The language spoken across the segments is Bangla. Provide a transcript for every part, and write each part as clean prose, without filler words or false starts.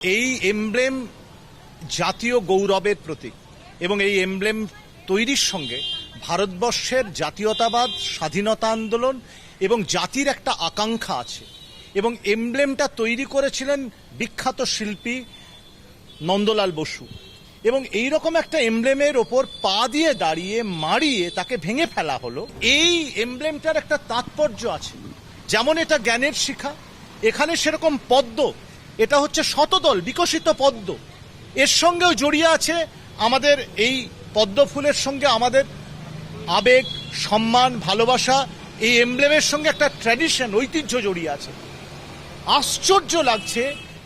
এই এমব্লেম জাতীয় গৌরবের প্রতীক এবং এই এমব্লেম তৈরির সঙ্গে ভারতবর্ষের জাতীয়তাবাদ, স্বাধীনতা আন্দোলন এবং জাতির একটা আকাঙ্ক্ষা আছে। এবং এমব্লেমটা তৈরি করেছিলেন বিখ্যাত শিল্পী নন্দলাল বসু। এবং এই রকম একটা এমব্লেমের ওপর পা দিয়ে দাঁড়িয়ে মারিয়ে তাকে ভেঙে ফেলা হলো। এই এমব্লেমটার একটা তাৎপর্য আছে, যেমন এটা জ্ঞানের শিখা, এখানে সেরকম পদ্ম, এটা হচ্ছে শতদল বিকশিত পদ্ম, এর সঙ্গেও জড়িয়ে আছে আমাদের এই পদ্ম ফুলের সঙ্গে আমাদের আবেগ, সম্মান, ভালোবাসা। এই এমব্লেমের সঙ্গে একটা ট্র্যাডিশন, ঐতিহ্য জড়িয়ে আছে। আশ্চর্য লাগছে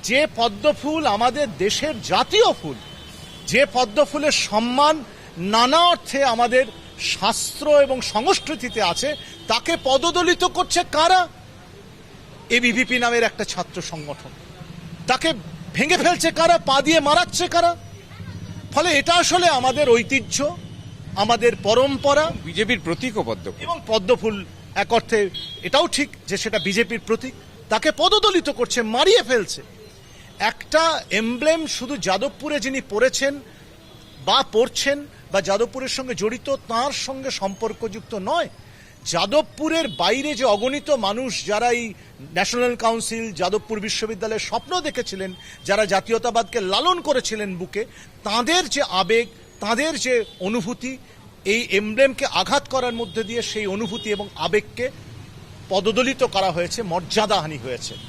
যে পদ্ম ফুল আমাদের দেশের জাতীয় ফুল, যে পদ্ম ফুলের সম্মান নানা অর্থে আমাদের শাস্ত্র এবং সংস্কৃতিতে আছে, তাকে পদদলিত করছে কারা? এবিভিপি নামের একটা ছাত্র সংগঠন। তাকে ভেঙে ফেলছে কারা? পা দিয়ে মারাচ্ছে কারা? ফলে এটা আসলে আমাদের ঐতিহ্য, আমাদের পরম্পরা। বিজেপির প্রতীক পদ্ম এবং পদ্মফুল এক অর্থে এটাও ঠিক যে সেটা বিজেপির প্রতীক। তাকে পদদলিত করছে, মারিয়ে ফেলছে। একটা এমব্লেম শুধু যাদবপুরে যিনি পড়েছেন বা পড়ছেন বা যাদবপুরের সঙ্গে জড়িত তার সঙ্গে সম্পর্কযুক্ত নয়। যাদবপুরের বাইরে যে অগণিত মানুষ যারা এই ন্যাশনাল কাউন্সিল, যাদবপুর বিশ্ববিদ্যালয়ের স্বপ্ন দেখেছিলেন, যারা জাতীয়তাবাদকে লালন করেছিলেন বুকে, তাদের যে আবেগ, তাদের যে অনুভূতি, এই এমব্লেমকে আঘাত করার মধ্যে দিয়ে সেই অনুভূতি এবং আবেগকে পদদলিত করা হয়েছে, মর্যাদাহানি হয়েছে।